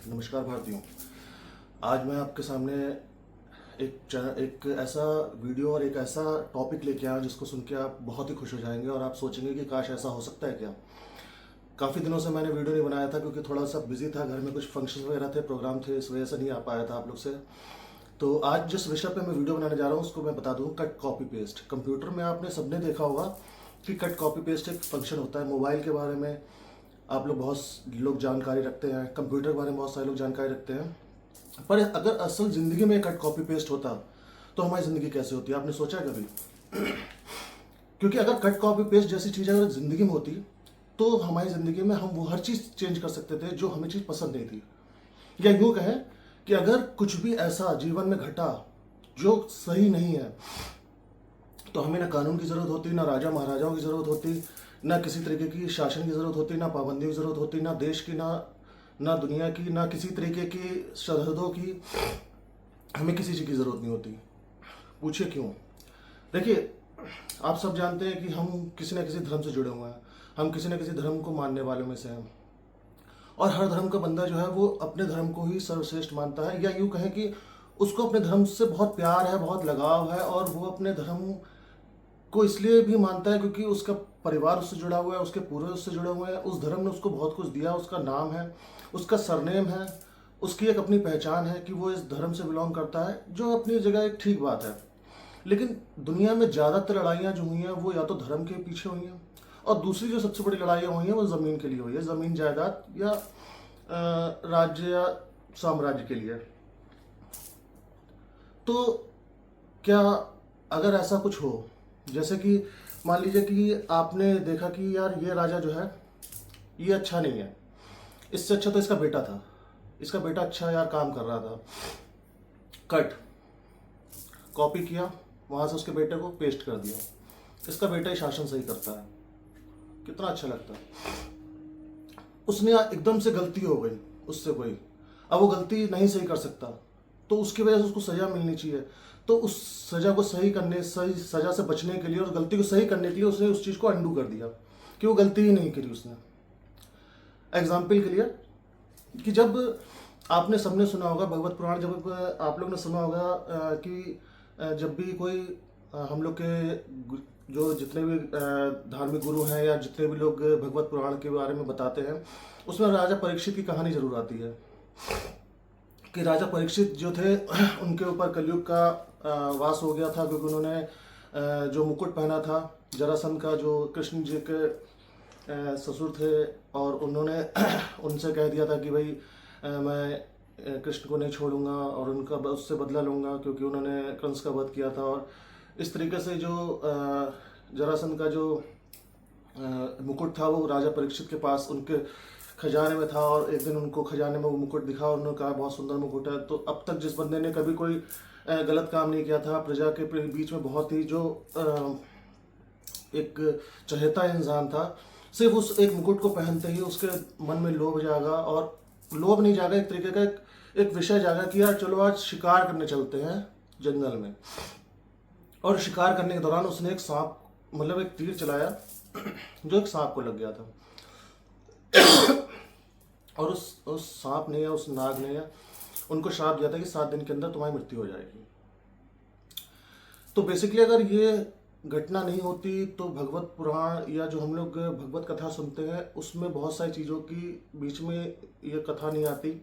नमस्कार भारतीयों। आज मैं आपके सामने एक ऐसा वीडियो और एक ऐसा टॉपिक लेके आया जिसको सुन के आप बहुत ही खुश हो जाएंगे और आप सोचेंगे कि काश ऐसा हो सकता है क्या। काफ़ी दिनों से मैंने वीडियो नहीं बनाया था क्योंकि थोड़ा सा बिजी था, घर में कुछ फंक्शन वगैरह थे, प्रोग्राम थे, इस वजह से नहीं आ पाया था आप लोग से। तो आज जिस विषय पे मैं वीडियो बनाने जा रहा हूँ उसको मैं बता दूँ, कट कॉपी पेस्ट। कंप्यूटर में आपने सबने देखा होगा कि कट कॉपी पेस्ट एक फंक्शन होता है। मोबाइल के बारे में आप लोग बहुत लोग जानकारी रखते हैं, कंप्यूटर के बारे में बहुत सारे लोग जानकारी रखते हैं, पर अगर असल ज़िंदगी में कट कॉपी पेस्ट होता तो हमारी ज़िंदगी कैसे होती, आपने सोचा कभी? क्योंकि अगर कट कॉपी पेस्ट जैसी चीज़ अगर ज़िंदगी में होती तो हमारी ज़िंदगी में हम वो हर चीज़ चेंज कर सकते थे जो हमें चीज़ पसंद नहीं थी। या यूँ कहें कि अगर कुछ भी ऐसा जीवन में घटा जो सही नहीं है तो हमें ना कानून की ज़रूरत होती, ना राजा महाराजाओं की ज़रूरत होती, ना किसी तरीके की शासन की ज़रूरत होती, ना पाबंदियों की ज़रूरत होती, ना देश की, ना दुनिया की, ना किसी तरीके की सरहदों की। हमें किसी चीज़ की ज़रूरत नहीं होती। पूछिए क्यों? देखिए, आप सब जानते हैं कि हम किसी न किसी धर्म से जुड़े हुए हैं, हम किसी न किसी धर्म को मानने वालों में से हैं, और हर धर्म का बंदा जो है वो अपने धर्म को ही सर्वश्रेष्ठ मानता है, या यूँ कहें कि उसको अपने धर्म से बहुत प्यार है, बहुत लगाव है, और वो अपने धर्म को इसलिए भी मानता है क्योंकि उसका परिवार उससे जुड़ा हुआ है, उसके पूर्वज उससे जुड़े हुए हैं, उस धर्म ने उसको बहुत कुछ दिया, उसका नाम है, उसका सरनेम है, उसकी एक अपनी पहचान है कि वो इस धर्म से बिलोंग करता है, जो अपनी जगह एक ठीक बात है। लेकिन दुनिया में ज़्यादातर लड़ाइयाँ जो हुई हैं वो या तो धर्म के पीछे हुई हैं, और दूसरी जो सबसे बड़ी लड़ाइयाँ हुई हैं वो ज़मीन के लिए हुई है, ज़मीन जायदाद या राज्य या साम्राज्य के लिए। तो क्या अगर ऐसा कुछ हो, जैसे कि मान लीजिए कि आपने देखा कि यार ये राजा जो है ये अच्छा नहीं है, इससे अच्छा तो इसका बेटा था, इसका बेटा अच्छा यार काम कर रहा था, कट कॉपी किया, वहाँ से उसके बेटे को पेस्ट कर दिया, इसका बेटा ही शासन सही करता है, कितना अच्छा लगता है। उसने एकदम से गलती हो गई उससे कोई, अब वो गलती नहीं सही कर सकता, तो उसकी वजह से उसको सज़ा मिलनी चाहिए। तो उस सज़ा को सही सज़ा से बचने के लिए और गलती को सही करने के लिए उसने उस चीज़ को अंडू कर दिया कि वो गलती ही नहीं करी उसने। एग्जाम्पल के लिए कि जब आपने सबने सुना होगा भगवत पुराण, जब आप लोग ने सुना होगा कि जब भी कोई हम लोग के जो जितने भी धार्मिक गुरु हैं या जितने भी लोग भगवत पुराण के बारे में बताते हैं, उसमें राजा परीक्षित की कहानी जरूर आती है कि राजा परीक्षित जो थे उनके ऊपर कलयुग का वास हो गया था, क्योंकि उन्होंने जो मुकुट पहना था जरासंध का, जो कृष्ण जी के ससुर थे, और उन्होंने उनसे कह दिया था कि भाई मैं कृष्ण को नहीं छोड़ूंगा और उनका उससे बदला लूँगा, क्योंकि उन्होंने कंस का वध किया था। और इस तरीके से जो जरासंध का जो मुकुट था वो राजा परीक्षित के पास उनके खजाने में था, और एक दिन उनको खजाने में वो मुकुट दिखा और उन्होंने कहा बहुत सुंदर मुकुट है। तो अब तक जिस बंदे ने कभी कोई गलत काम नहीं किया था, प्रजा के बीच में बहुत ही जो एक चहेता इंसान था, सिर्फ उस एक मुकुट को पहनते ही उसके मन में लोभ जागा, और लोभ नहीं जागा, एक तरीके का एक विषय जागा कि यार चलो आज शिकार करने चलते हैं जंगल में। और शिकार करने के दौरान उसने एक सांप, मतलब एक तीर चलाया जो एक सांप को लग गया था, और उस सांप ने या उस नाग ने या उनको श्राप दिया था कि 7 दिन के अंदर तुम्हारी मृत्यु हो जाएगी। तो बेसिकली अगर ये घटना नहीं होती तो भगवत पुराण या जो हम लोग भगवत कथा सुनते हैं उसमें बहुत सारी चीज़ों की बीच में ये कथा नहीं आती,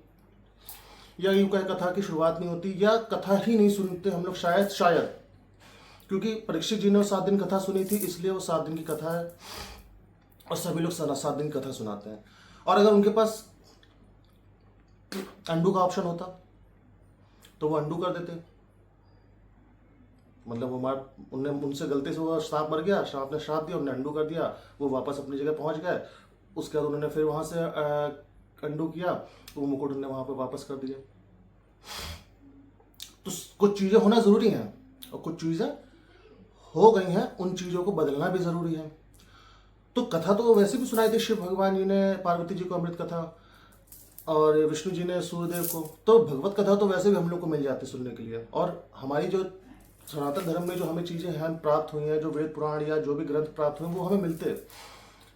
या यूँ कहें कथा की शुरुआत नहीं होती, या कथा ही नहीं सुनते हम लोग शायद क्योंकि परीक्षित जी ने 7 दिन कथा सुनी थी इसलिए वो 7 दिन की कथा है, और सभी लोग 7 दिन कथा सुनाते हैं। और अगर उनके पास अंडू का ऑप्शन होता तो वो अंडू कर देते, मतलब उनने उनसे गलती से वो सांप मर गया, सांप ने श्राप दिया, उन्होंने अंडू कर दिया, वो वापस अपनी जगह पहुंच गए। उसके बाद उन्होंने फिर वहां से अंडू किया, तो वो मुकुट उन्होंने वहां पे वापस कर दिया। तो कुछ चीजें होना जरूरी हैं और कुछ चीजें हो गई हैं, उन चीजों को बदलना भी जरूरी है। तो कथा तो वैसे भी सुनाई थी, शिव भगवान जी ने पार्वती जी को अमृत कथा और विष्णु जी ने सूर्यदेव को, तो भगवत कथा तो वैसे भी हम लोग को मिल जाती सुनने के लिए। और हमारी जो सनातन धर्म में जो हमें चीज़ें हैं प्राप्त हुई हैं, जो वेद पुराण या जो भी ग्रंथ प्राप्त हुए वो हमें मिलते हैं।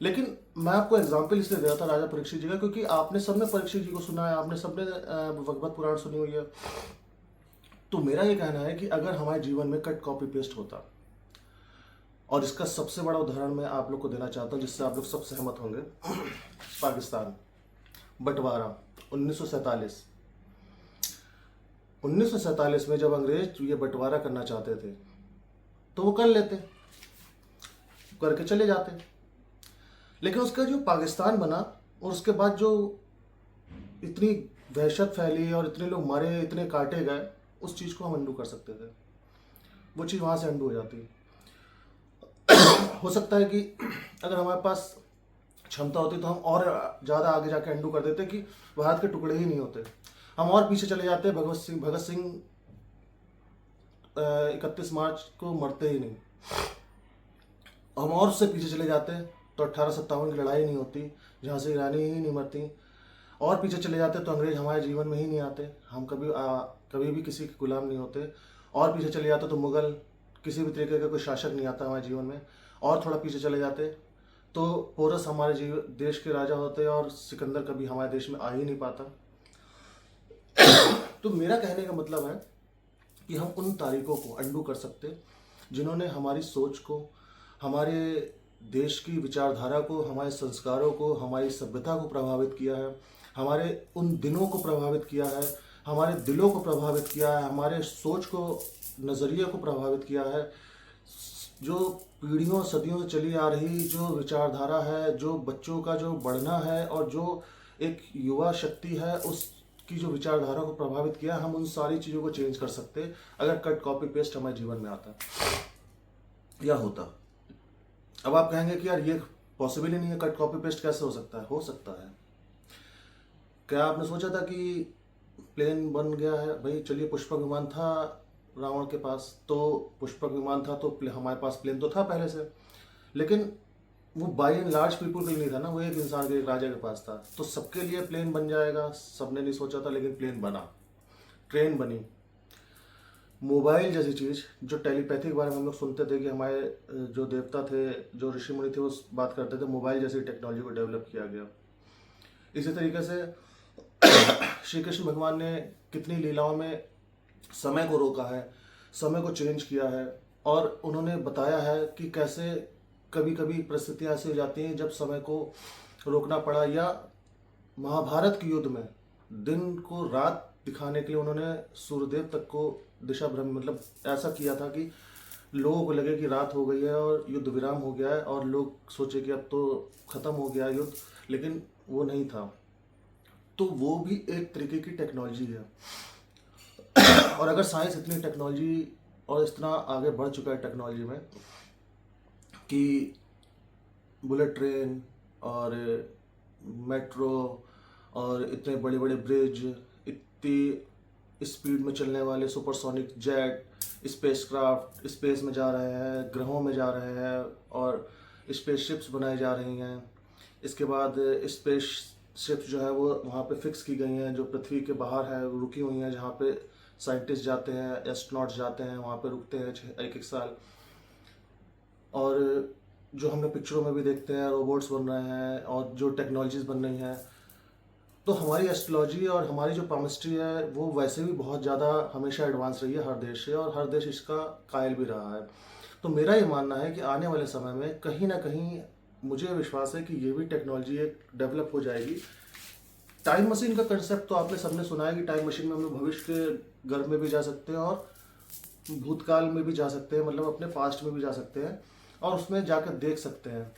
लेकिन मैं आपको एग्जाम्पल इसलिए दे रहा था राजा परीक्षित जी का, क्योंकि आपने सबने परीक्षित जी को सुना है, आपने सबने भगवत पुराण सुनी हुई है। तो मेरा ये कहना है कि अगर हमारे जीवन में कट कॉपी पेस्ट होता, और इसका सबसे बड़ा उदाहरण मैं आप लोग को देना चाहता हूँ जिससे आप लोग सब सहमत होंगे। पाकिस्तान बंटवारा 1947। 1947 में जब अंग्रेज ये बंटवारा करना चाहते थे तो वो कर लेते, करके चले जाते। लेकिन उसका जो पाकिस्तान बना और उसके बाद जो इतनी वहशत फैली और इतने लोग मारे, इतने काटे गए, उस चीज़ को हम अंडू कर सकते थे। वो चीज़ वहाँ से अंडू हो जाती। हो सकता है कि अगर हमारे पास क्षमता होती तो हम और ज़्यादा आगे जाके अंडू कर देते कि भारत के टुकड़े ही नहीं होते, हम और पीछे चले जाते। भगत सिंह 31 मार्च को मरते ही नहीं, हम और उससे पीछे चले जाते तो 1857 की लड़ाई नहीं होती, झांसी रानी ही नहीं मरती। और पीछे चले जाते तो अंग्रेज हमारे जीवन में ही नहीं आते, हम कभी भी किसी के गुलाम नहीं होते। और पीछे चले जाते तो मुगल, किसी भी तरीके का कोई शासक नहीं आता हमारे जीवन में। और थोड़ा पीछे चले जाते तो पोरस हमारे देश के राजा होते और सिकंदर कभी हमारे देश में आ ही नहीं पाता। तो मेरा कहने का मतलब है कि हम उन तारीखों को अंडू कर सकते जिन्होंने हमारी सोच को, हमारे देश की विचारधारा को, हमारे संस्कारों को, हमारी सभ्यता को प्रभावित किया है, हमारे उन दिनों को प्रभावित किया है, हमारे दिलों को प्रभावित किया है, हमारे सोच को, नज़रिए को प्रभावित किया है। जो पीढ़ियों सदियों से चली आ रही जो विचारधारा है, जो बच्चों का जो बढ़ना है और जो एक युवा शक्ति है, उसकी जो विचारधारा को प्रभावित किया, हम उन सारी चीज़ों को चेंज कर सकते अगर कट कॉपी पेस्ट हमारे जीवन में आता या होता। अब आप कहेंगे कि यार ये पॉसिबल ही नहीं है, कट कॉपी पेस्ट कैसे हो सकता है? हो सकता है। क्या आपने सोचा था कि प्लेन बन गया है? भाई चलिए, पुष्पक विमान था रावण के पास, तो पुष्पक विमान था तो हमारे पास प्लेन तो था पहले से, लेकिन वो बाई एंड लार्ज पीपुल के लिए नहीं था ना, वो एक इंसान के, एक राजा के पास था। तो सबके लिए प्लेन बन जाएगा, सबने नहीं सोचा था, लेकिन प्लेन बना, ट्रेन बनी। मोबाइल जैसी चीज़, जो टेलीपैथी के बारे में हम लोग सुनते थे कि हमारे जो देवता थे, जो ऋषि मुनि थे, वो बात करते थे, मोबाइल जैसी टेक्नोलॉजी को डेवलप किया गया। इसी तरीके से श्री कृष्ण भगवान ने कितनी लीलाओं में समय को रोका है, समय को चेंज किया है, और उन्होंने बताया है कि कैसे कभी कभी परिस्थितियाँ ऐसी हो जाती हैं जब समय को रोकना पड़ा। या महाभारत के युद्ध में दिन को रात दिखाने के लिए उन्होंने सूर्यदेव तक को दिशा भ्रम, मतलब ऐसा किया था कि लोगों को लगे कि रात हो गई है और युद्ध विराम हो गया है, और लोग सोचे कि अब तो ख़त्म हो गया युद्ध, लेकिन वो नहीं था। तो वो भी एक तरीके की टेक्नोलॉजी है। और अगर साइंस इतनी टेक्नोलॉजी और इतना आगे बढ़ चुका है टेक्नोलॉजी में कि बुलेट ट्रेन और मेट्रो और इतने बड़े बड़े ब्रिज, इतनी स्पीड में चलने वाले सुपरसोनिक जेट, स्पेसक्राफ्ट स्पेस में जा रहे हैं, ग्रहों में जा रहे हैं, और स्पेसशिप्स बनाई जा रही हैं। इसके बाद स्पेस शिप्स जो है वो वहाँ पे फिक्स की गई हैं, जो पृथ्वी के बाहर है, रुकी हुई हैं, जहाँ पे साइंटिस्ट जाते हैं, एस्ट्रोनॉट्स जाते हैं, वहाँ पे रुकते हैं एक एक साल। और जो हमने पिक्चरों में भी देखते हैं, रोबोट्स बन रहे हैं और जो टेक्नोलॉजीज बन रही हैं। तो हमारी एस्ट्रोलॉजी और हमारी जो केमिस्ट्री है वो वैसे भी बहुत ज़्यादा हमेशा एडवांस रही है हर देश से, और हर देश इसका कायल भी रहा है। तो मेरा ये मानना है कि आने वाले समय में कहीं ना कहीं मुझे विश्वास है कि ये भी टेक्नोलॉजी एक डेवलप हो जाएगी। टाइम मशीन का कंसेप्ट तो आपने सबने सुना है कि टाइम मशीन में हम लोग भविष्य के घर में भी जा सकते हैं और भूतकाल में भी जा सकते हैं, मतलब अपने पास्ट में भी जा सकते हैं, और उसमें जाकर देख सकते हैं।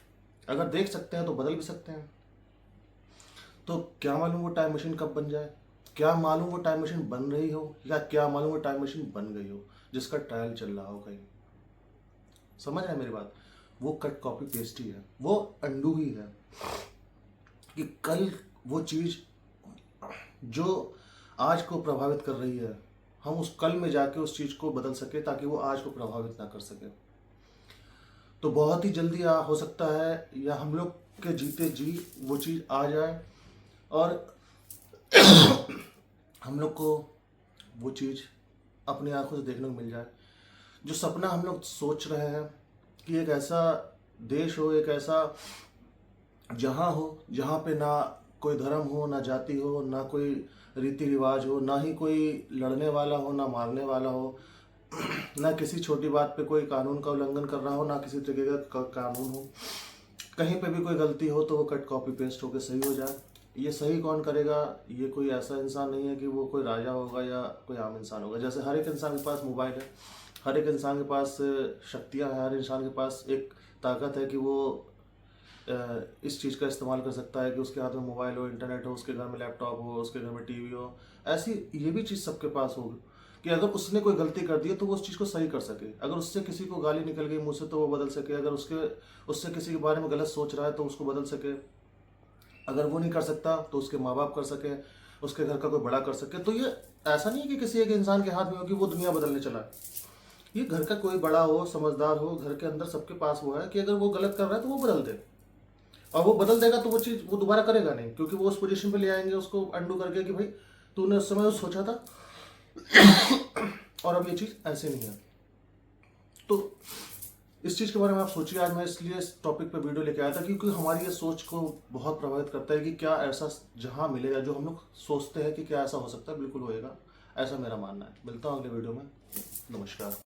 अगर देख सकते हैं तो बदल भी सकते हैं। तो क्या मालूम वो टाइम मशीन कब बन जाए, क्या मालूम वो टाइम मशीन बन रही हो, या क्या मालूम वो टाइम मशीन बन गई हो जिसका ट्रायल चल रहा हो कहीं। समझ रहे हैं मेरी बात? वो कट कॉपी पेस्ट ही है, वो अंडू ही है कि कल वो चीज़ जो आज को प्रभावित कर रही है, हम उस कल में जाके उस चीज़ को बदल सके ताकि वो आज को प्रभावित ना कर सके। तो बहुत ही जल्दी हो सकता है, या हम लोग के जीते जी वो चीज़ आ जाए और हम लोग को वो चीज़ अपनी आंखों से देखने को मिल जाए। जो सपना हम लोग सोच रहे हैं कि एक ऐसा देश हो, एक ऐसा जहाँ हो, जहाँ पे ना कोई धर्म हो, ना जाति हो, ना कोई रीति रिवाज हो, ना ही कोई लड़ने वाला हो, ना मारने वाला हो, ना किसी छोटी बात पे कोई कानून का उल्लंघन कर रहा हो, ना किसी तरीके का कानून हो। कहीं पे भी कोई गलती हो तो वो कट कॉपी पेस्ट होकर सही हो जाए। ये सही कौन करेगा? ये कोई ऐसा इंसान नहीं है कि वो कोई राजा होगा या कोई आम इंसान होगा। जैसे हर एक इंसान के पास मोबाइल है, हर एक इंसान के पास शक्तियाँ हैं, हर इंसान के पास एक ताकत है कि वो इस चीज़ का इस्तेमाल कर सकता है कि उसके हाथ में मोबाइल हो, इंटरनेट हो, उसके घर में लैपटॉप हो, उसके घर में टीवी हो। ऐसी ये भी चीज़ सबके पास होगी कि अगर उसने कोई गलती कर दी है तो वो उस चीज़ को सही कर सके। अगर उससे किसी को गाली निकल गई मुँह से तो वो बदल सके। अगर उससे किसी के बारे में गलत सोच रहा है तो उसको बदल सके। अगर वो नहीं कर सकता तो उसके माँ बाप कर सके, उसके घर का कोई बड़ा कर सके। तो ये ऐसा नहीं है कि किसी एक इंसान के हाथ में हो कि वो दुनिया बदलने चला है। ये घर का कोई बड़ा हो, समझदार हो, घर के अंदर सबके पास वो है कि अगर वो गलत कर रहा है तो वो बदल दे। और वो बदल देगा तो वो चीज़ वो दोबारा करेगा नहीं, क्योंकि वो उस पोजीशन पे ले आएंगे उसको अंडू करके कि भाई तूने उस समय सोचा था और अब ये चीज़ ऐसे नहीं है। तो इस चीज़ के बारे में आप सोचिए। आज मैं इसलिए इस टॉपिक पे वीडियो लेके आया था क्योंकि हमारी ये सोच को बहुत प्रभावित करता है कि क्या ऐसा जहाँ मिलेगा जो हम लोग सोचते हैं कि क्या ऐसा हो सकता है, बिल्कुल होएगा, ऐसा मेरा मानना है। मिलता हूँ अगले वीडियो में। नमस्कार।